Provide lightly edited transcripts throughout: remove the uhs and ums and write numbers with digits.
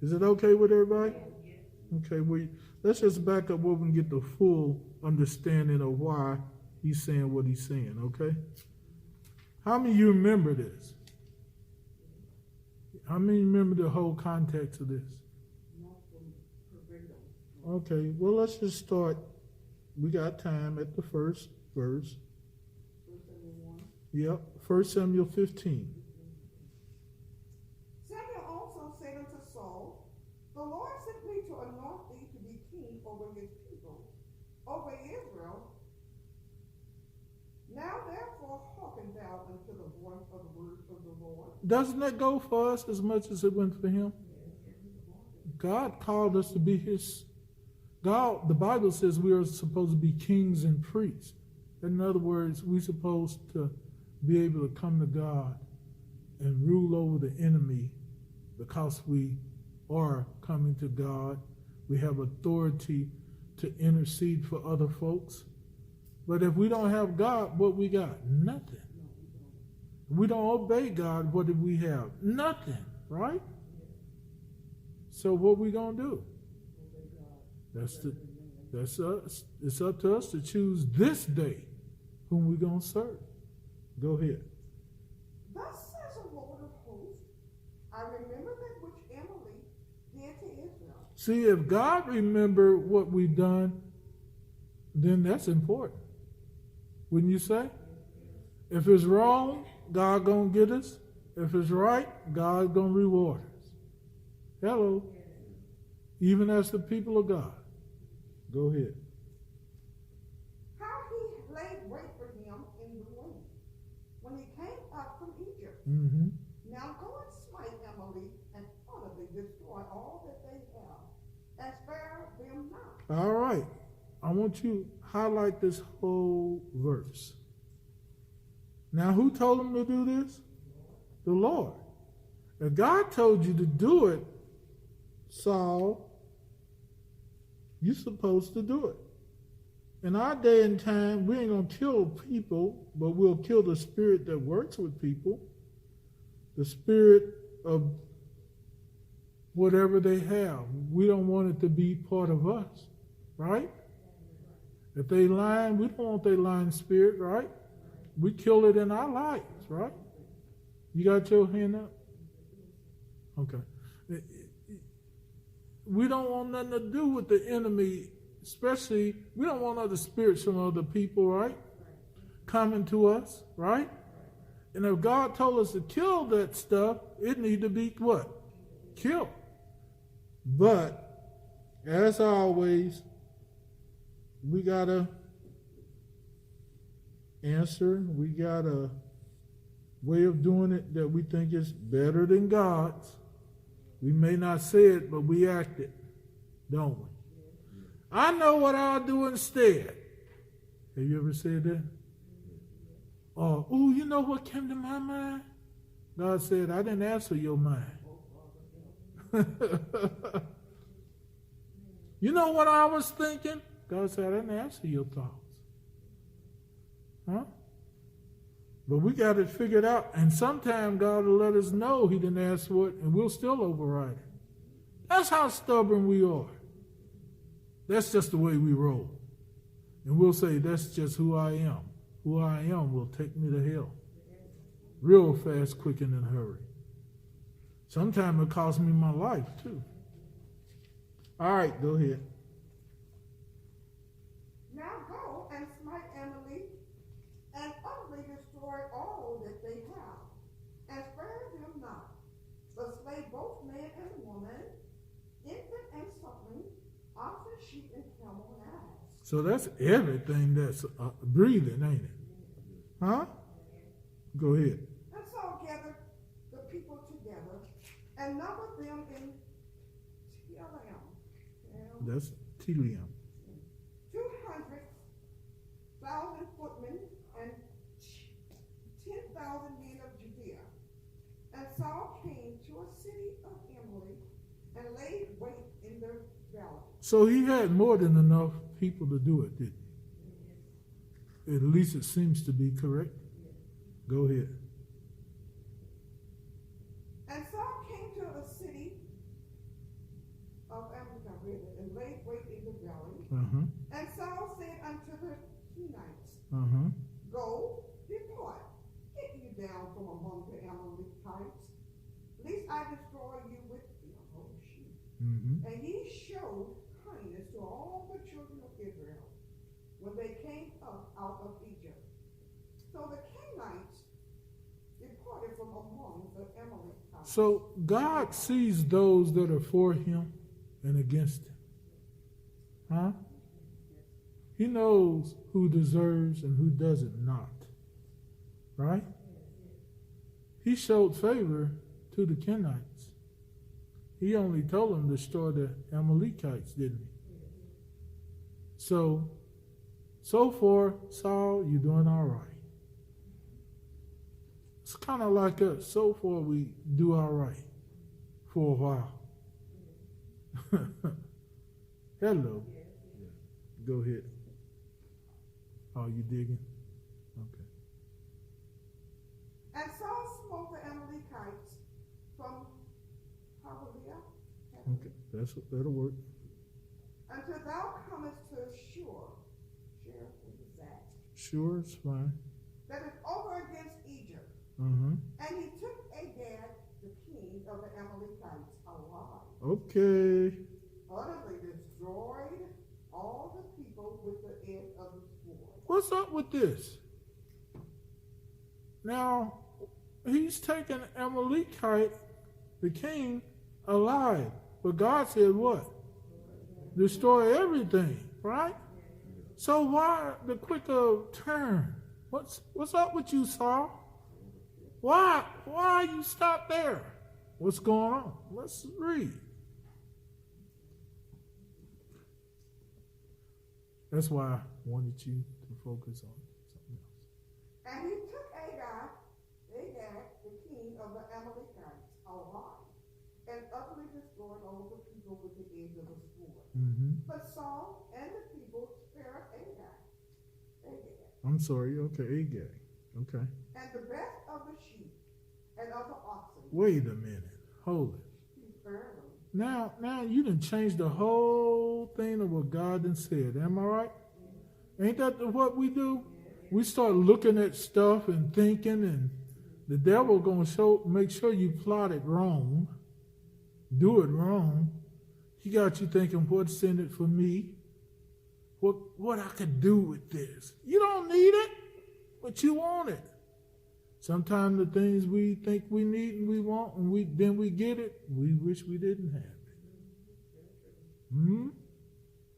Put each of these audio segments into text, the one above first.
Is it okay with everybody? Okay, let's just back up where we can get the full understanding of why he's saying what he's saying, okay? How many of you remember this? How many remember the whole context of this? Okay, well, let's just start. We got time at the first verse. Yep, 1 Samuel 15. Samuel also said unto Saul, the Lord sent me to anoint thee to be king over his people, over Israel. Now therefore hearken thou unto the voice of the words of the Lord. Doesn't that go for us as much as it went for him? God called us to be his. God, the Bible says we are supposed to be kings and priests. In other words, we're supposed to be able to come to God and rule over the enemy because we are coming to God. We have authority to intercede for other folks. But if we don't have God, what we got? Nothing. We don't obey God, what do we have? Nothing, right? So what we gonna do? That's us. It's up to us to choose this day whom we gonna serve. Go ahead. Thus says the Lord of hosts, I remember that which Emily did to Israel. See, if God remember what we've done, then that's important. Wouldn't you say? If it's wrong, God gonna get us. If it's right, God gonna reward us. Hello. Even as the people of God. Go ahead. How he laid wait for him in the way when he came up from Egypt. Mm-hmm. Now go and smite Emily and utterly destroy all that they have, and spare them not. All right. I want you to highlight this whole verse. Now, who told him to do this? The Lord. If God told you to do it, Saul, you're supposed to do it. In our day and time, we ain't going to kill people, but we'll kill the spirit that works with people, the spirit of whatever they have. We don't want it to be part of us, right? If they lying, we don't want their lying spirit, right? We kill it in our lives, right? You got your hand up? Okay. We don't want nothing to do with the enemy, especially, we don't want other spirits from other people, right? Coming to us, right? And if God told us to kill that stuff, it need to be what? Killed. But, as always, we got to answer. We got a way of doing it that we think is better than God's. We may not say it, but we act it, don't we? I know what I'll do instead. Have you ever said that? Or, oh, you know what came to my mind? God said, I didn't answer your mind. You know what I was thinking? God said, I didn't answer your thoughts. Huh? But we got it figured out. And sometime God will let us know he didn't ask for it, and we'll still override it. That's how stubborn we are. That's just the way we roll. And we'll say, that's just who I am. Who I am will take me to hell. Real fast, quick, and in a hurry. Sometimes it costs me my life, too. All right, go ahead. Now go and smite Emily and utterly destroy all that they have, and spare them not, but slay both man and woman, infant and suckling, oxen, sheep, and camel and ass. So that's everything that's breathing, ain't it? Huh? Go ahead. And Saul gathered the people together and numbered them in Telaim. That's Telium. 200,000 footmen and 10,000 men of Judea. And Saul came to a city of Emily and laid wait in the valley. So he had more than enough people to do it, didn't he? At least it seems to be correct. Go ahead. And Saul came to a city read it, and laid wait in the valley. Uh-huh. And Saul said unto the Kenites, Uh-huh. Go, depart, get you down from among the Amalekites, lest I destroy you with them. Oh, shoot. Mm-hmm. And ye showed kindness to all the children of Israel when they came up out of Egypt. So the Kenites departed from among the Amalekites. So God sees those that are for him and against him. Huh? He knows who deserves and who doesn't not. Right? He showed favor to the Kenites. He only told them to destroy the Amalekites, didn't he? So far, Saul, you're doing all right. It's kind of like us. So far, we do all right for a while. Hello. Go ahead. Oh, you digging? Okay. And Saul smote the Amalekites from Havilah. Okay, that'll work. Until thou comest to Shur. Shur, what is that? Sure, it's fine. That is over against Egypt. Uh-huh. And he took Agag, the king of the Amalekites, alive. Okay. Utterly destroyed all the people with the edge of the sword. What's up with this? Now, he's taken Amalekite, the king, alive. But God said what? Destroy everything, right? So why the quicker turn? What's up with you, Saul? Why you stop there? What's going on? Let's read. That's why I wanted you to focus on something else. And he took Agag, the king of the Amalekites, alive, and utterly destroyed all the people with the edge of the sword. Mm-hmm. But Saul and the people spared Agag. I'm sorry. Okay, Agag. Okay. And the best of the sheep and of the oxen. Wait a minute. Hold it. He spared them. Now you done changed the whole thing of what God done said. Am I right? Ain't that what we do? We start looking at stuff and thinking, and the devil gonna make sure you plot it wrong, do it wrong. He got you thinking, what's in it for me? What I could do with this? You don't need it, but you want it. Sometimes the things we think we need and we want, and then we get it, we wish we didn't have it.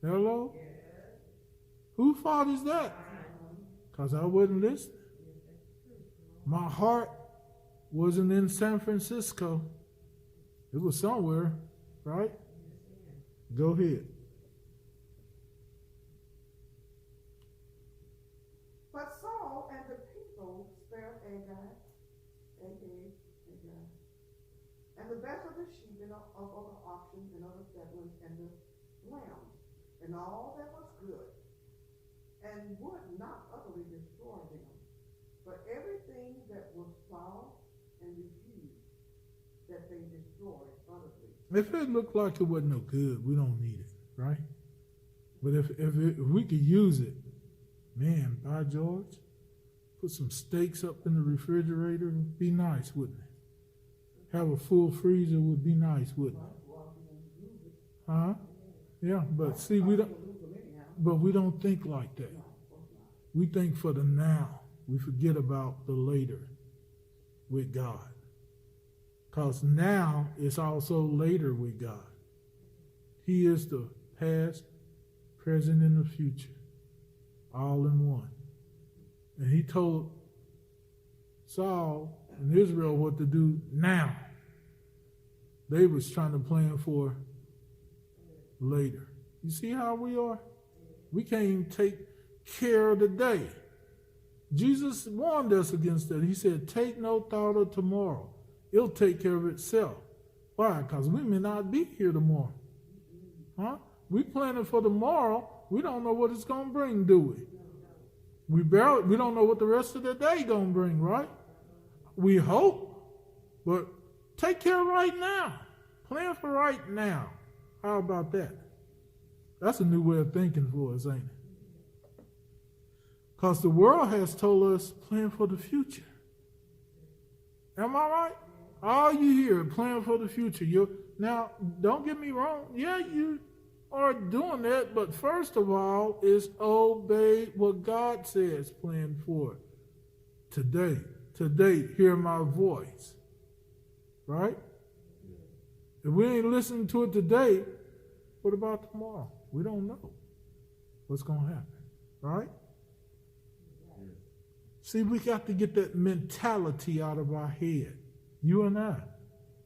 Hello? Whose fault is that? Because I wasn't listening. My heart wasn't in San Francisco. It was somewhere, right? Go ahead. But Saul and the people spared Agag, and the best of the sheep and of the oxen and of the settlers and the lambs and all that was good, and would not utterly destroy them, but everything that was foul and refused, that they destroyed utterly. If it looked like it wasn't no good, we don't need it, right? But if we could use it, man, by George, put some steaks up in the refrigerator, would be nice, wouldn't it? Have a full freezer would be nice, wouldn't it? Huh? Yeah, but see, we don't think like that. We think for the now. We forget about the later with God. Because now is also later with God. He is the past, present, and the future, all in one. And he told Saul and Israel what to do now. They was trying to plan for later. You see how we are? We can't even take care of the day. Jesus warned us against that. He said, take no thought of tomorrow. It'll take care of itself. Why? Because we may not be here tomorrow. Huh? We planning for tomorrow. We don't know what it's going to bring, do we? We don't know what the rest of the day going to bring, right? We hope, but take care right now. Plan for right now. How about that? That's a new way of thinking for us, ain't it? Because the world has told us plan for the future. Am I right? All you hear, plan for the future. Now, don't get me wrong. Yeah, you are doing that, but first of all, is obey what God says plan for today. Today, hear my voice. Right? If we ain't listening to it today, what about tomorrow? We don't know what's going to happen. Right? See, we got to get that mentality out of our head. You and I.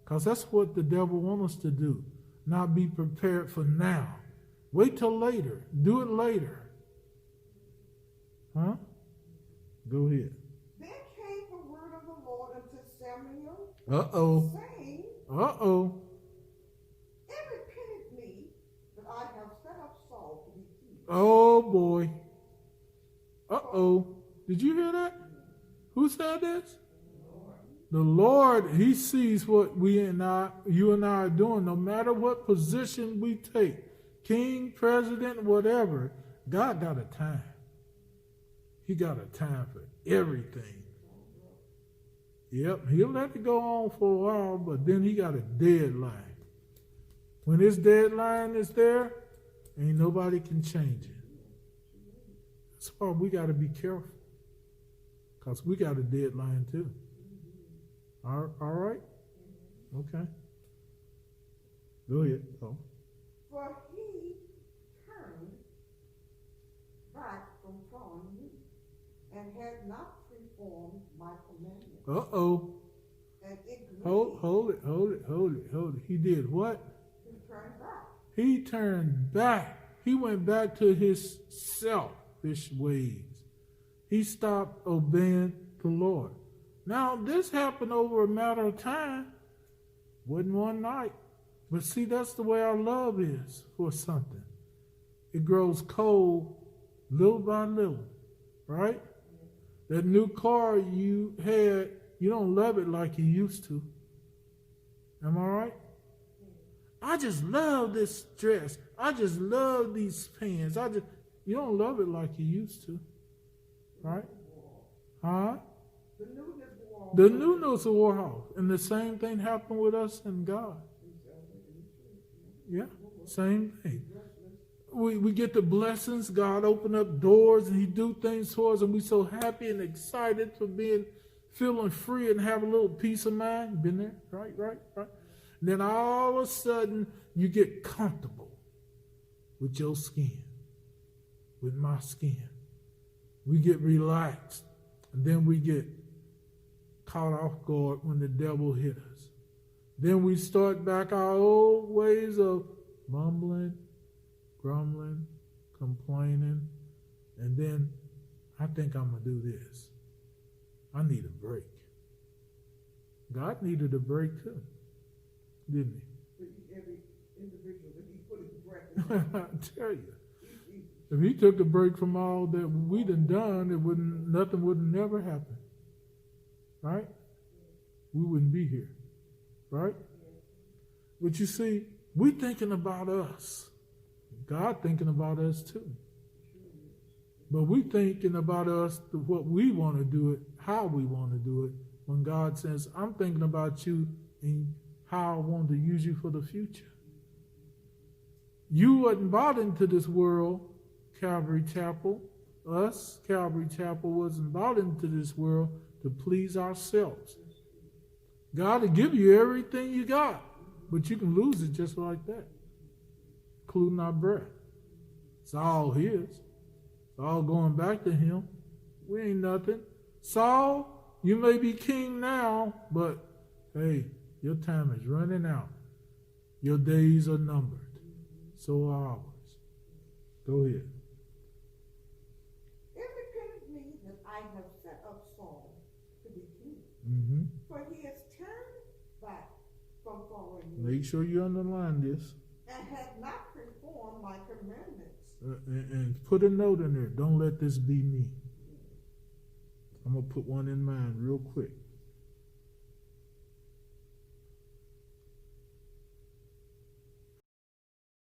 Because that's what the devil wants us to do. Not be prepared for now. Wait till later. Do it later. Huh? Go ahead. Then came the word of the Lord unto Samuel, Uh-oh. saying, Uh-oh. It repented me that I have set up Saul to be king. Oh, boy. Uh-oh. Did you hear that? Who said this? The Lord, he sees what you and I are doing. No matter what position we take, king, president, whatever, God got a time. He got a time for everything. Yep, he'll let it go on for a while, but then he got a deadline. When his deadline is there, ain't nobody can change it. That's why we got to be careful. Because we got a deadline too. All right? Okay. Go ahead. Oh. For he turned back from following me, and had not performed my commandments. Uh-oh. And it Hold it. He did what? He turned back. He turned back. He went back to his selfish ways. He stopped obeying the Lord. Now, this happened over a matter of time. Wasn't one night. But see, that's the way our love is for something. It grows cold little by little, right? That new car you had, you don't love it like you used to. Am I right? I just love this dress. I just love these pants. You don't love it like you used to. Right? Huh? The newness wore off. And the same thing happened with us and God. Yeah, same thing. We get the blessings. God open up doors and he do things for us, and we so happy and excited for feeling free and have a little peace of mind. Been there? Right. And then all of a sudden you get comfortable with your skin, with my skin. We get relaxed, and then we get caught off guard when the devil hit us. Then we start back our old ways of mumbling, grumbling, complaining, and then I think I'm going to do this. I need a break. God needed a break too, didn't he? Every individual that he put his breath in. I tell you. If he took a break from all that we done, nothing would never happen. Right? We wouldn't be here. Right? But you see, we thinking about us. God thinking about us too. But we thinking about us, what we want to do it, how we want to do it, when God says, I'm thinking about you and how I want to use you for the future. You wasn't brought into this world, Calvary Chapel. Us, Calvary Chapel, wasn't brought into this world to please ourselves. God will give you everything you got, but you can lose it just like that, including our breath. It's all his. It's all going back to him. We ain't nothing. Saul, you may be king now, but hey, your time is running out. Your days are numbered. So are ours. Go ahead. It repented me that I have set up Saul to be king. Mm-hmm. For he has turned back from following me. Make sure you underline this. And had not performed my commandments. And put a note in there. Don't let this be me. I'm going to put one in mine real quick.